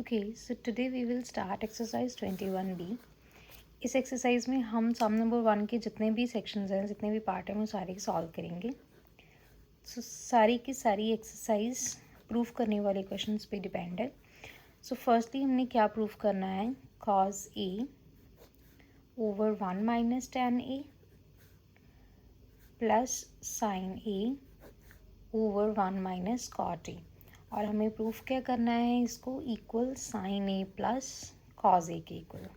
Okay, so today we will start exercise 21B. इस exercise में हम सम नंबर 1 के जितने भी सेक्शंस हैं, जितने भी पार्ट हैं, वो सारे सॉल्व करेंगे. सो सारी की सारी एक्सरसाइज प्रूफ करने वाले क्वेश्चंस पे डिपेंड है. सो फर्स्टली हमने क्या प्रूफ करना है? cos A over 1 minus tan A plus sin A over 1 minus cot A. और हमें प्रूफ क्या करना है? इसको equal sign A plus cos ए के इक्वल.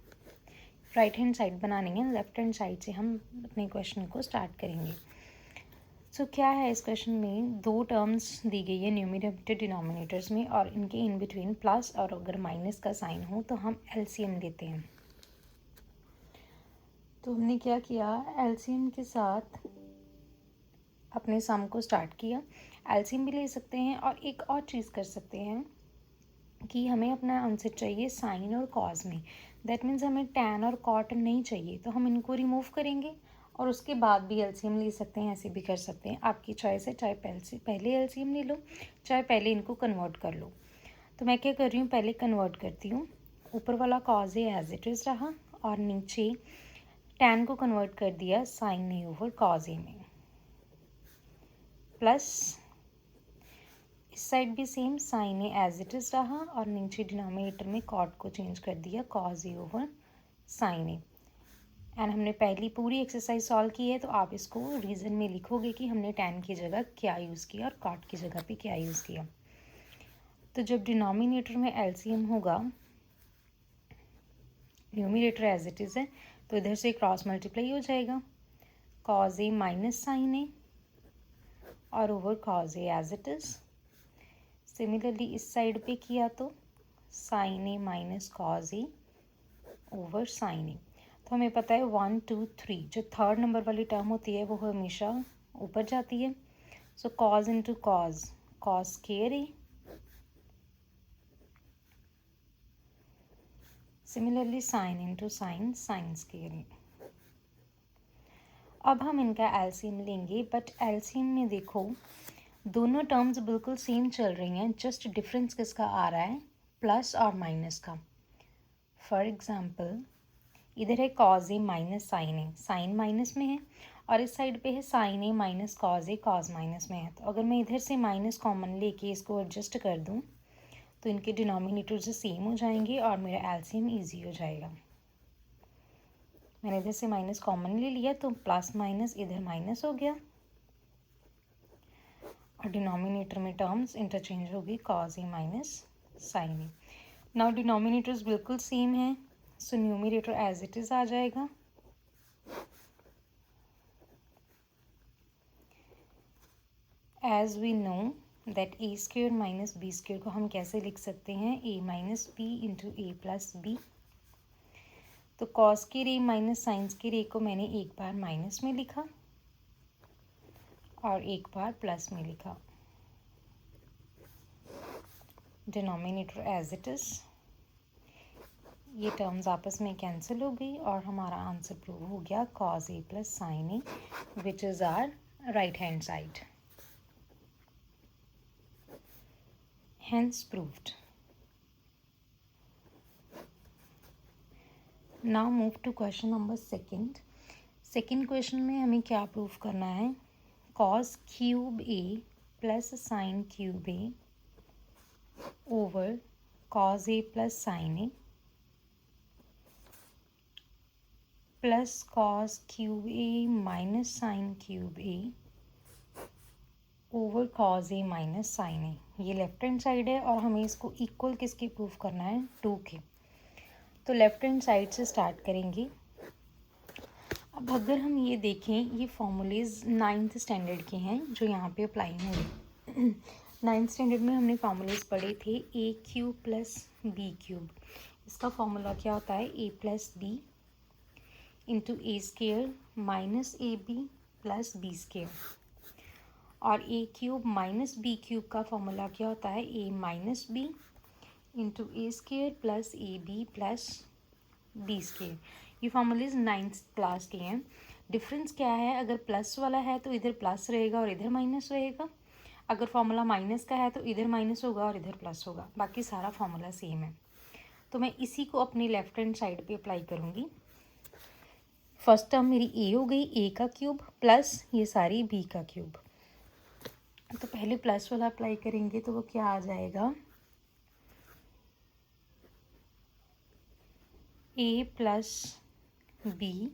राइट हैंड साइड बनानी है, लेफ्ट हैंड साइड से हम अपने क्वेश्चन को स्टार्ट करेंगे. सो क्या है इस क्वेश्चन में? दो टर्म्स दी गई है न्यूमरेटर डिनोमिनेटर्स में, और इनके इन बिटवीन प्लस और अगर माइनस का साइन हो तो हम एलसीएम लेते हैं. तो हमने क्या किया? एलसीएम के साथ अपने सम को स्टार्ट किया. एलसीएम भी ले सकते हैं और एक और चीज़ कर सकते हैं कि हमें अपना आंसर चाहिए साइन और कॉज में. दैट मीन्स हमें टैन और कॉट नहीं चाहिए, तो हम इनको रिमूव करेंगे और उसके बाद भी एलसीएम ले सकते हैं. ऐसे भी कर सकते हैं, आपकी चॉइस है. चाहे पहले एलसीएम ले लो, चाहे पहले इनको कन्वर्ट कर लो. तो मैं क्या कर रही हूँ? पहले कन्वर्ट करती हूँ. ऊपर वाला cos A as it is रहा और नीचे टैन को कन्वर्ट कर दिया sine A over cos A में, प्लस इस साइड भी same sine A as it is रहा और नीचे डिनोमिनेटर में कॉट को चेंज कर दिया cos A over sine A. And हमने पहली पूरी एक्सरसाइज सॉल्व की है, तो आप इसको रीज़न में लिखोगे कि हमने टैन की जगह क्या यूज़ किया और कॉट की जगह पे क्या यूज़ किया. तो जब डिनोमिनेटर में एलसीएम होगा, न्यूमरेटर एज इट इज़ है, तो इधर से क्रॉस मल्टीप्लाई हो जाएगा. Cos A minus sine A और over cos A as it is. Similarly इस साइड पे किया तो sine A minus cos A over sine ए. तो हमें पता है 1 2 3 जो थर्ड नंबर वाली टर्म होती है वो हमेशा ऊपर जाती है. So cos into cos, cos square A. Similarly sine into sine, sine square A. अब हम इनका एलसीएम लेंगे, बट एलसीएम में देखो दोनों टर्म्स बिल्कुल सेम चल रही हैं. जस्ट डिफरेंस किसका आ रहा है? प्लस और माइनस का. फॉर एग्जांपल इधर है cause A minus sine A, sign minus में है, और इस साइड पे है sign A minus cos A, cause minus में है. तो अगर मैं इधर से माइनस कॉमन लेके इसको एडजस्ट कर दूं तो इनके डिनोमिनेटर से सेम हो जाएंगे और मेरा एलसीएम ईजी हो जाएगा. मैंने इधर से माइनस कॉमन ले लिया तो प्लस माइनस इधर माइनस हो गया और डिनोमिनेटर में टर्म्स इंटरचेंज होगी cos A minus sine A. Now denominators बिल्कुल सेम है, so numerator as it is आ जाएगा. As we know that A square minus B square को हम कैसे लिख सकते हैं? A minus B into A plus B. तो कॉस के रे माइनस साइंस के रे को मैंने एक बार माइनस में लिखा और एक बार प्लस में लिखा. Denominator as it is. ये टर्म्स आपस में कैंसिल हो गई और हमारा आंसर प्रूव हो गया cos A plus sine A, which is our right hand side. Hence proved. Now move to question number second. Second question में हमें क्या प्रूफ करना है? cos cube A plus sine cube A over cos A plus sine A plus cos cube A minus sine cube A over cos A minus sine A. ये left hand side है और हमें इसको equal किसके proof करना है? 2 के. तो लेफ्ट हैंड साइड से स्टार्ट करेंगे. अब अगर हम ये देखें, ये फॉर्मूलेज 9th स्टैंडर्ड के हैं जो यहाँ पे अप्लाई होंगे. 9th स्टैंडर्ड में हमने फॉर्मूलेज पढ़े थे A cube plus B cube. इसका फॉर्मूला क्या होता है? A plus B into A square minus A B plus B square. और A cube minus B cube का फॉर्मूला क्या होता है? A minus B into A square plus A B plus B square. ये formulas 9th class के हैं. Difference क्या है? अगर प्लस वाला है तो इधर प्लस रहेगा और इधर माइनस रहेगा. अगर फॉर्मूला माइनस का है तो इधर माइनस होगा और इधर प्लस होगा. बाकी सारा फॉर्मूला सेम है. तो मैं इसी को अपनी लेफ्ट हैंड साइड पे अप्लाई करूँगी। फर्स्ट टर्म मेरी ए हो गई, ए का क्यूब प्लस ये सारी बी का क्यूब। तो पहले प्लस वाला अप्लाई करेंगे तो वो क्या आ जाएगा, A plus B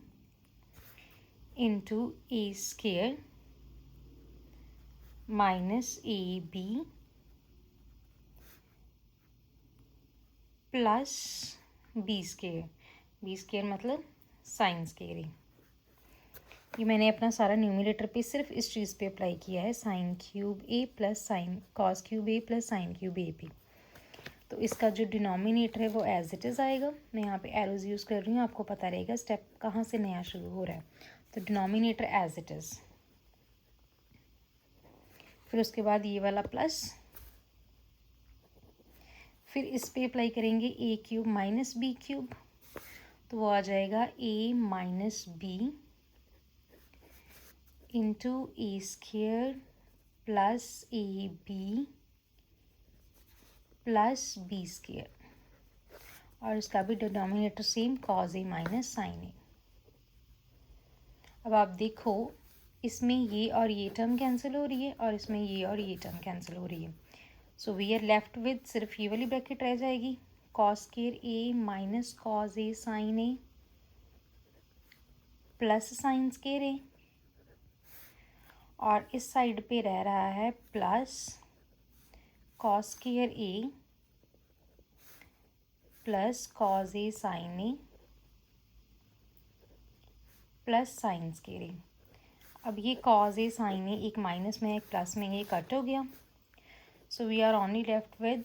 into A square minus A B plus B square मतलब साइन स्केयर। ये मैंने अपना सारा न्यूमरेटर पे सिर्फ इस चीज़ पे अप्लाई किया है, sign cube A plus sine cos cube A plus sine cube A P. तो इसका जो डिनोमिनेटर है वो एज इट इज़ आएगा। मैं यहाँ पे एरोज यूज़ कर रही हूँ, आपको पता रहेगा स्टेप कहाँ से नया शुरू हो रहा है। तो डिनोमिनेटर एज इट इज़, फिर उसके बाद ये वाला प्लस, फिर इस पे अप्लाई करेंगे A cube minus B cube, तो वो आ जाएगा A minus B into A square plus A B plus B square, और इसका भी denominator same cos A minus sine A. अब आप देखो इसमें ये और ये टर्म कैंसिल हो रही है और इसमें ये और ये टर्म कैंसिल हो रही है। So we are left with सिर्फ ये वाली ब्रैकेट रह जाएगी, cos square A minus cos A sine A plus sine square A, और इस साइड पे रह रहा है plus cos square A plus cos A sine A plus sine square A. अब ये कॉज ए साइन ए एक माइनस में एक प्लस में ये कट हो गया, so we are only left with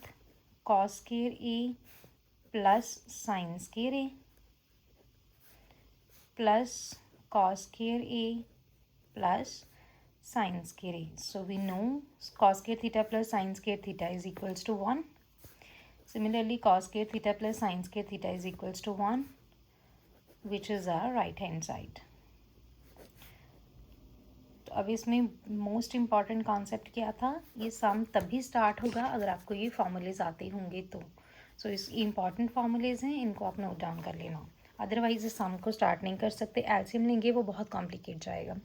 cos square A plus sine square A plus cos square A plus sine square A. So we know cos square theta plus sine square theta is equals to 1. Similarly, cos square theta plus sin square theta is equals to 1, which is our right hand side. तो अब इसमें most important concept क्या था, ये सम तभी start होगा अगर आपको ये फॉर्मूलेज आते होंगे तो। सो इस इम्पॉर्टेंट फॉर्मूलेज हैं, इनको आप नोट डाउन कर लेना, अदरवाइज इस सम को स्टार्ट नहीं कर सकते। एलसीएम लेंगे वो बहुत कॉम्प्लिकेट जाएगा।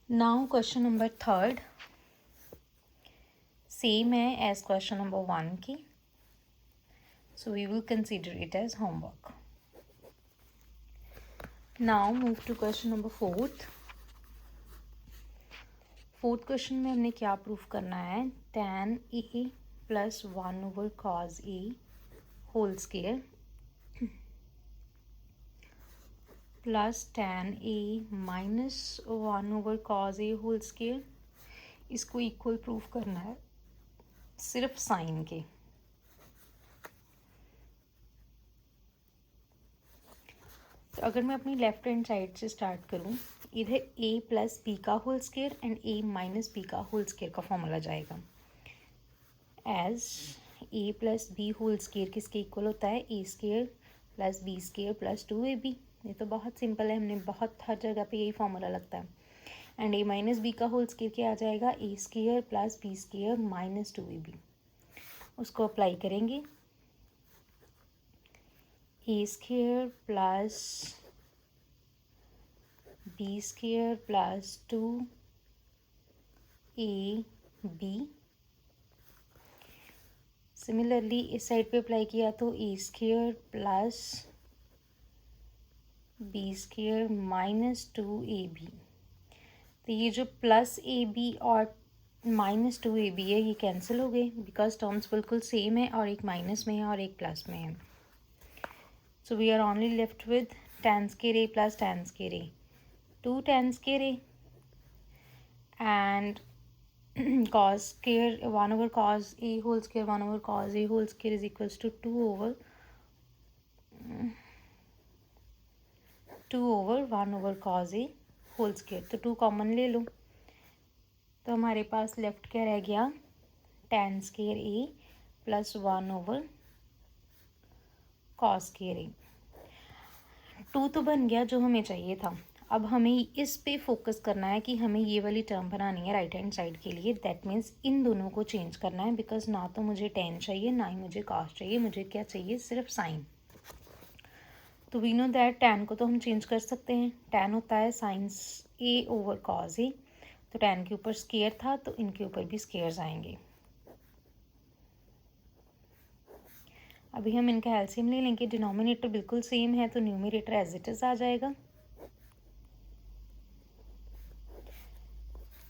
नाउ क्वेश्चन नंबर 3 सेम है एज क्वेश्चन नंबर 1 की, so we will consider it as homework. Now move to question number 4। Fourth question में हमने क्या प्रूफ करना है, tan a plus 1 over cos a whole square plus tan a minus 1 over cos a whole square, इसको equal proof करना है सिर्फ sine के। तो अगर मैं अपनी लेफ्ट हैंड साइड से स्टार्ट करूं, इधर a प्लस बी का whole square and a minus B का होल स्केयर का फॉर्मूला जाएगा। As a plus B whole square किसके इक्वल होता है, a square plus B square plus 2ab। ये तो बहुत सिंपल है, हमने बहुत हर जगह पे यही फॉर्मूला लगता है। एंड a माइनस बी का होल स्केयर क्या आ जाएगा, a square plus B square minus 2ab। उसको अप्लाई करेंगे, a square plus B square plus 2ab, similarly इस साइड पे अप्लाई किया तो a square plus B square minus 2ab। तो ये जो प्लस ab और माइनस 2ab है ये कैंसिल हो गए, बिकॉज टर्म्स बिल्कुल सेम है, और एक माइनस में है और एक प्लस में है। So we are only left with tan square a plus tan square a, 2 tan square a and cos square 1 over cos a whole square 1 over cos a whole square is equals to 2 over 1 over cos a whole square। तो 2 common ले लो, तो हमारे पास left क्या रह गया, tan square a plus 1 over cos square a। 2 तो बन गया जो हमें चाहिए था। अब हमें इस पे फोकस करना है कि हमें ये वाली टर्म बनानी है राइट हैंड साइड के लिए। दैट मीन्स इन दोनों को चेंज करना है, बिकॉज ना तो मुझे टेन चाहिए ना ही मुझे कॉस चाहिए, मुझे क्या चाहिए, सिर्फ साइन। तो वी नो दैट टैन को तो हम चेंज कर सकते हैं। टैन होता है science A over cos A, तो टैन के ऊपर स्केयर था तो इनके ऊपर भी स्केयर्स आएंगे। अभी हम इनका एलसीएम ले लेंगे। डिनोमिनेटर बिल्कुल सेम है तो न्यूमरेटर एज इट इज आ जाएगा।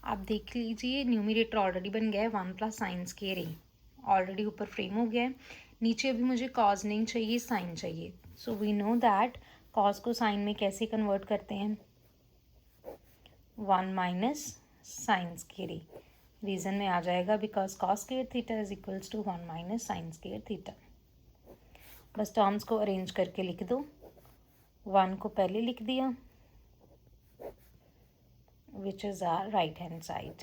आप देख लीजिए न्यूमरेटर ऑलरेडी बन गया है 1 प्लस साइन स्केयर ए, ऑलरेडी ऊपर फ्रेम हो गया है। नीचे अभी मुझे कॉज नहीं चाहिए, साइन चाहिए। So we know that cos को साइन में कैसे कन्वर्ट करते हैं, 1 minus sine square A. Reason में आ जाएगा because cos square theta is equals to 1 minus sine square theta. बस टर्म्स को अरेंज करके लिख दो। 1 को पहले लिख दिया, which is our right hand side.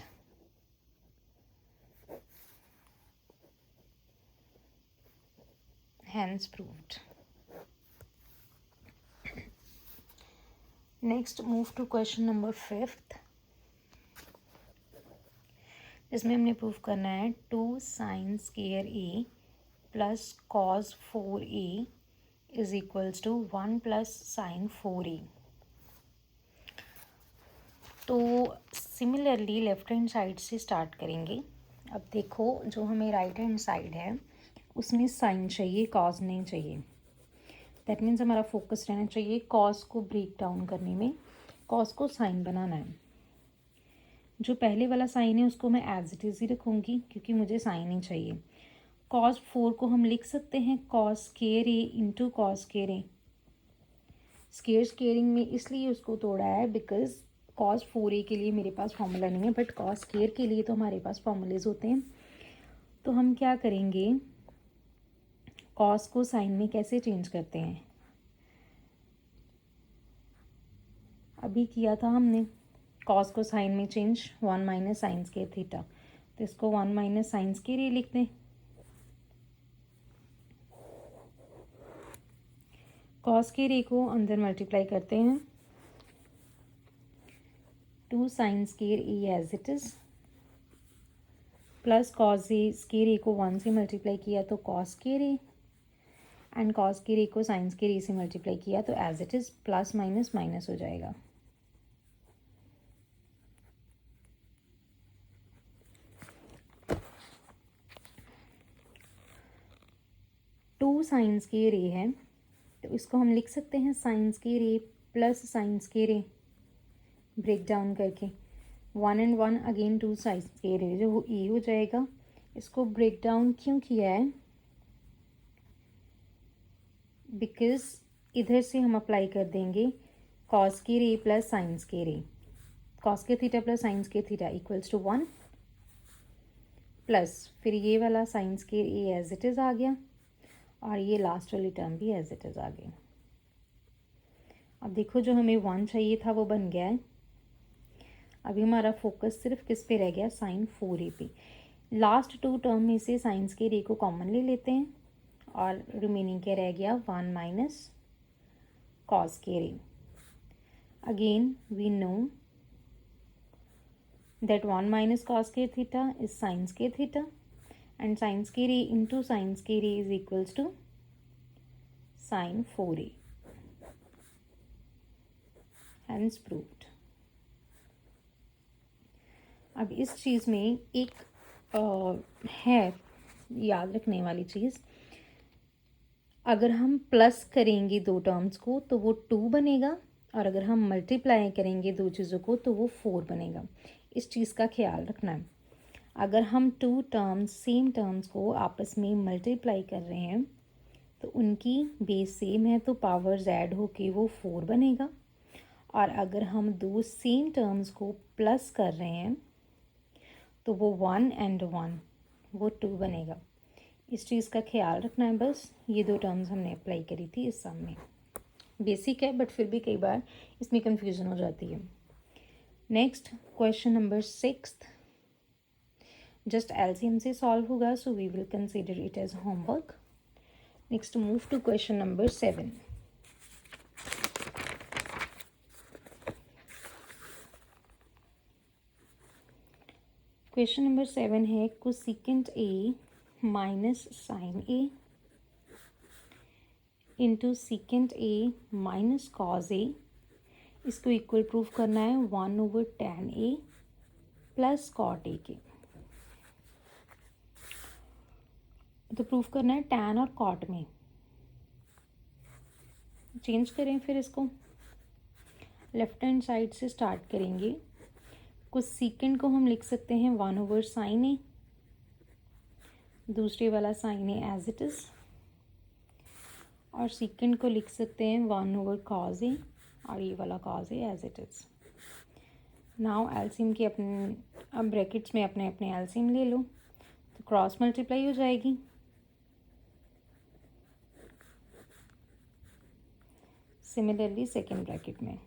Hence proved. Next move to question number 5th, जिसमें हमने प्रूव करना है 2 sine square A plus cos 4a is equals to 1 plus sine 4a। तो सिमिलरली लेफ्ट हैंड साइड से start करेंगे। अब देखो जो हमें राइट हैंड साइड है उसमें साइन चाहिए, कॉस नहीं चाहिए। दैट मीन्स हमारा फोकस रहना चाहिए कॉस को ब्रेक डाउन करने में, कॉस को साइन बनाना है। जो पहले वाला साइन है उसको मैं एज इट इज़ ही रखूँगी क्योंकि मुझे साइन ही चाहिए। कॉस 4 को हम लिख सकते हैं कॉस स्केयर ए इंटू कॉस स्केयर ए। स्केयर स्केयरिंग में इसलिए उसको तोड़ा है बिकॉज कॉस 4a के लिए मेरे पास फॉर्मूला नहीं है, बट कॉस स्केयर के लिए तो हमारे पास फॉर्मूलेज होते हैं। तो हम क्या करेंगे, कॉस को साइन में कैसे चेंज करते हैं, अभी किया था हमने कॉस को साइन में change 1 minus sine square theta. तो इसको 1 माइनस साइन स्केयर ए लिख दें। कॉस स्केयर ए को अंदर मल्टीप्लाई करते हैं, 2 sine square A as it is plus cos A square A को 1 से मल्टीप्लाई किया तो cos square A, and cos square A को साइन स्केयर ए से मल्टीप्लाई किया तो as it is plus minus minus हो जाएगा। टू साइन स्केयर ए है तो इसको हम लिख सकते हैं sign square A plus sine square A, break down करके 1 एंड 1 अगेन 2 साइन स्केयर ए जो ए हो जाएगा। इसको ब्रेक डाउन क्यों किया है, बिकॉज इधर से हम अप्लाई कर देंगे cos square A plus sine square A. Cos square theta plus sine square theta equals to 1 plus फिर ये वाला sine square A as it is आ गया और ये लास्ट वाली टर्म भी एज इट इज़ आ गई। अब देखो जो हमें 1 चाहिए था वो बन गया है। अभी हमारा फोकस सिर्फ किस पे रह गया, साइन 4a पे। लास्ट 2 टर्म में से साइन स्केयर ए को कॉमन ले लेते हैं और रिमेनिंग क्या रह गया, 1 minus cos square A. Again we know that 1 minus cos square theta is sin square theta and sin square a into sin square a is equals to sin 4a. Hence proved. अब इस चीज़ में एक है याद रखने वाली चीज़, अगर हम प्लस करेंगे 2 टर्म्स को तो वो 2 बनेगा और अगर हम मल्टीप्लाई करेंगे 2 चीज़ों को तो वो 4 बनेगा। इस चीज़ का ख्याल रखना है। अगर हम 2 टर्म्स सेम टर्म्स को आपस में मल्टीप्लाई कर रहे हैं तो उनकी बेस सेम है तो पावर्स ऐड होके वो 4 बनेगा, और अगर हम 2 सेम टर्म्स को प्लस कर रहे हैं तो वो 1 एंड 1 वो 2 बनेगा। इस चीज़ का ख्याल रखना है। बस ये 2 टर्म्स हमने अप्लाई करी थी इस सम में। बेसिक है बट फिर भी कई बार इसमें कंफ्यूजन हो जाती है। Next question number 6 just LCM से सॉल्व होगा, so we will consider it as homework. Next move to question number 7। Question number 7 है cosecant A minus sine A into secant A minus cos A, इसको equal proof करना है 1/tan A plus cot A के। तो proof करना है tan और cot में। चेंज करें फिर इसको, लेफ्ट हैंड साइड से स्टार्ट करेंगे। कोसेकेंट को हम लिख सकते हैं 1/sin ए, दूसरे वाला sin A as it is, और सेकेंड को लिख सकते हैं 1/cos ए, और ये वाला cos A as it is. Now LCM के अपने, अब ब्रैकेट्स में अपने अपने एलसीएम ले लो, तो क्रॉस मल्टीप्लाई हो जाएगी। सिमिलरली सेकेंड ब्रैकेट में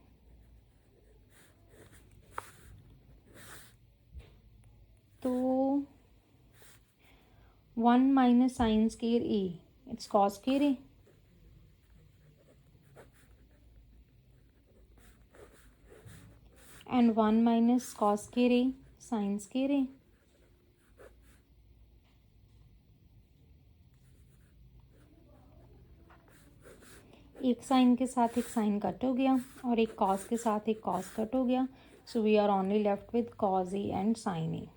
तो 1 minus sine square A, it's cos square A, and 1 minus cos square A sine square A. एक साइन के साथ एक साइन कट हो गया और एक कॉस के साथ एक कॉस कट हो गया, so we are only left with cos a and sine ए।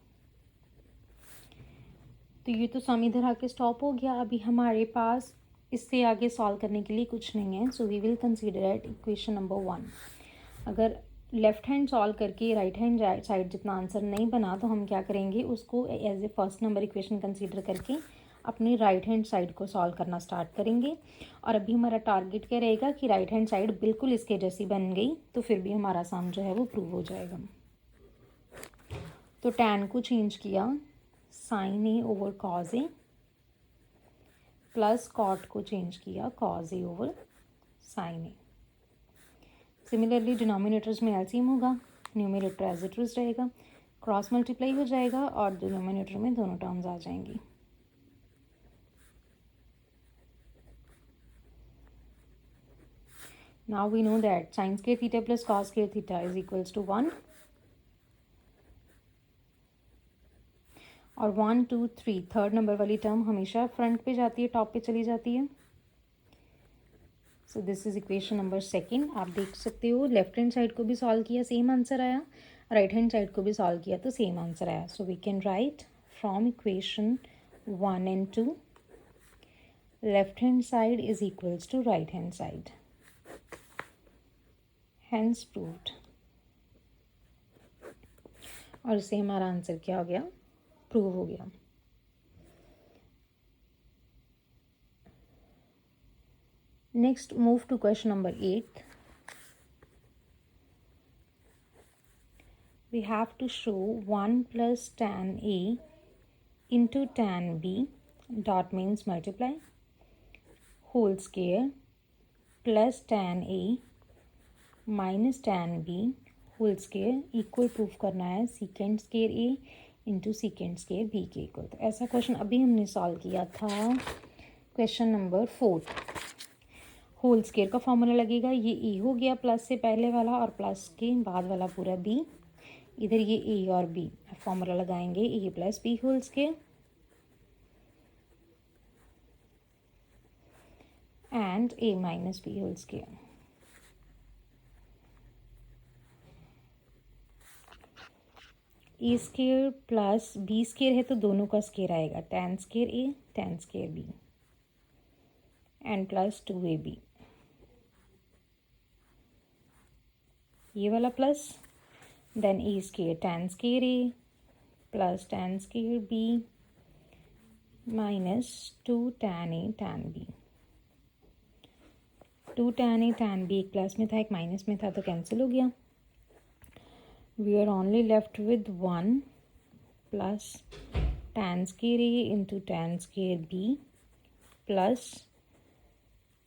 तो ये तो सम इधर आके स्टॉप हो गया। अभी हमारे पास इससे आगे सॉल्व करने के लिए कुछ नहीं है, so we will consider at equation number 1। अगर लेफ्ट हैंड सॉल्व करके राइट हैंड साइड जितना आंसर नहीं बना तो हम क्या करेंगे, उसको as a first number equation consider करके अपनी राइट हैंड साइड को सॉल्व करना स्टार्ट करेंगे। और अभी हमारा टारगेट क्या रहेगा कि राइट हैंड साइड बिल्कुल इसके जैसी बन गई तो फिर भी हमारा सम जो है वो प्रूव हो जाएगा। तो tan को चेंज किया sin A over cos A, plus cot को चेंज किया cos ए ओवर sin ए। सिमिलरली डिनोमिनेटर्स में एलसीएम होगा, न्यूमरेटर एज इट इज रहेगा, क्रॉस मल्टीप्लाई हो जाएगा और डिनोमिनेटर में दोनों टर्म्स आ जाएंगी। Now we know that sin square theta plus cos square theta is equals to 1, और 1 2 3 थर्ड नंबर वाली टर्म हमेशा फ्रंट पे जाती है, टॉप पे चली जाती है। So this is equation number 2। आप देख सकते हो लेफ्ट हैंड साइड को भी सॉल्व किया, सेम आंसर आया, राइट हैंड साइड को भी सॉल्व किया तो सेम आंसर आया। So we can write from equation 1 and 2 left hand side is equals to right hand side, hence proved. और इससे हमारा आंसर क्या हो गया, प्रूव हो गया। Next move to question number 8। We have to show 1 plus tan A into tan B dot means multiply whole square plus tan A minus tan B whole square equal proof करना है secant square A into secant square B के इक्वल। तो ऐसा question अभी हमने solve किया था क्वेश्चन नंबर 4। होल स्क्वेयर का फॉर्मूला लगेगा, ये ए हो गया प्लस से पहले वाला और प्लस के बाद वाला पूरा बी, इधर ये ए और बी फॉर्मूला लगाएंगे a plus B whole square and a minus b whole square. A square plus B square है तो दोनों का स्क्वेयर आएगा, tan square a tan square b and plus 2ab, ये वाला plus then a square tan square A plus tan square b minus 2 tan a tan b. 2 tan a tan b एक plus में था एक minus में था तो cancel हो गया। We are only left with 1 plus tan square A into tan square B plus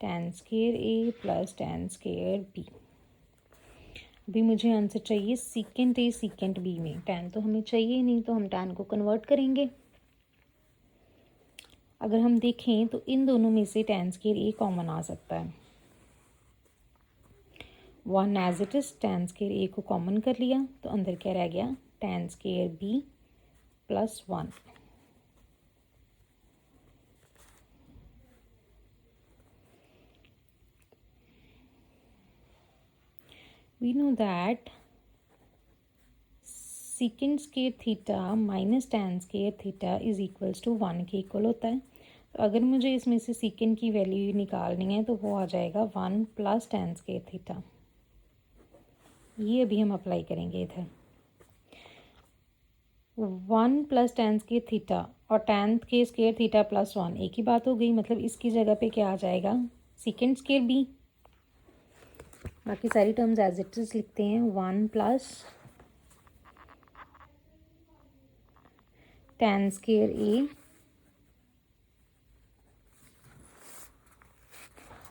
tan square A plus tan square B. अभी मुझे आंसर चाहिए सेकेंड ए सेकेंड बी में, tan तो हमें चाहिए नहीं तो हम tan को कन्वर्ट करेंगे। अगर हम देखें तो इन दोनों में से tan स्क्वेयर ए कॉमन आ सकता है, 1 as it is tan square a को कॉमन कर लिया तो अंदर क्या रह गया tan square B plus 1। We know that secant square theta minus tan square theta is equals to 1 के इक्वल होता है। तो अगर मुझे इसमें से secant की वैल्यू निकालनी है तो वो आ जाएगा 1 प्लस tan square theta। ये अभी हम अप्लाई करेंगे इधर। 1 प्लस tan square theta और tan के स्क्वायर थीटा प्लस 1 एक ही बात हो गई, मतलब इसकी जगह पे क्या आ जाएगा, secant square b। बाकी सारी टर्म्स एज इट इज लिखते हैं। 1 प्लस tan स्क्वायर a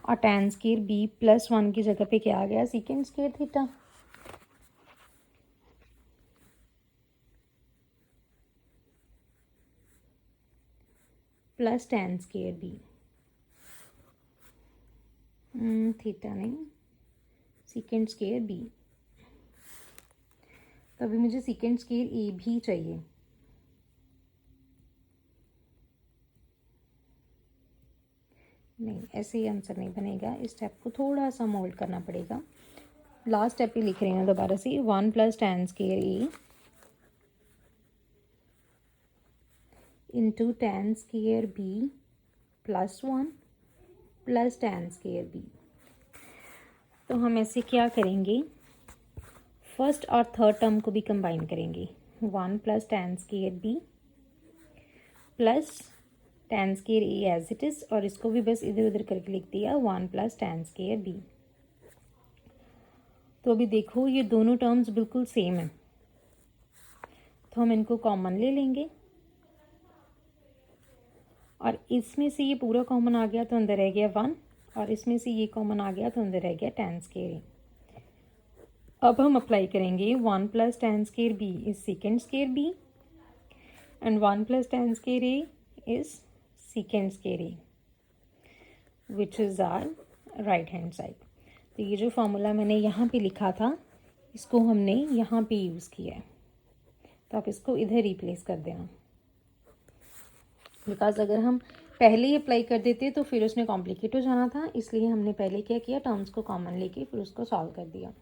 और tan स्क्वायर b प्लस 1 की जगह पे क्या आ गया, secant square theta. Plus tan square b, theta नहीं, secant स्क्वायर b। तो अभी मुझे secant स्क्वायर a भी चाहिए। नहीं, ऐसे ही आंसर नहीं बनेगा, इस स्टेप को थोड़ा सा मोल्ड करना पड़ेगा। लास्ट स्टेप ही लिख रही हूँ दोबारा से। 1 plus tan square a into tan square b plus 1 plus tan square b। तो हम ऐसे क्या करेंगे, फर्स्ट और थर्ड टर्म को भी कंबाइन करेंगे। 1 plus tan square b plus tan square a as it is, और इसको भी बस इधर उधर करके लिख दिया 1 प्लस tan स्क्वायर b। तो अभी देखो ये दोनों टर्म्स बिल्कुल सेम है, तो हम इनको कॉमन ले लेंगे और इसमें से ये पूरा कॉमन आ गया तो अंदर रह गया 1, और इसमें से ये कॉमन आ गया तो अंदर रह गया tan स्क्वायर a। अब हम अप्लाई करेंगे 1 plus tan square b is secant square b and 1 plus tan square a is secant square a, which is our right hand side. तो ये जो फॉर्मूला मैंने यहाँ पे लिखा था इसको हमने यहाँ पे यूज़ किया है, तो आप इसको इधर रिप्लेस कर देना। बिकॉज अगर हम पहले ही अप्लाई कर देते तो फिर उसने कॉम्प्लिकेट हो जाना था, इसलिए हमने पहले क्या किया, टर्म्स को कॉमन लेके फिर उसको सॉल्व कर दिया।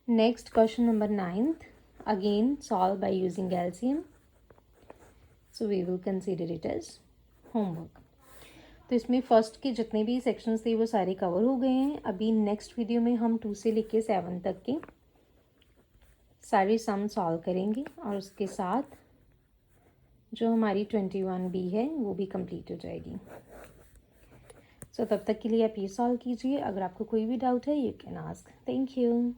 Next question number 9th, again solve by using LCM, so we will consider it as homework. तो इसमें फर्स्ट के जितने भी सेक्शंस थे वो सारे कवर हो गए हैं। अभी नेक्स्ट वीडियो में हम 2 से लेके 7 तक के सारे सम सॉल्व करेंगे और उसके साथ जो हमारी 21B है वो भी कंप्लीट हो जाएगी। सो तब तक के लिए आप ये सॉल्व कीजिए। अगर आपको कोई भी डाउट है you can ask. Thank you.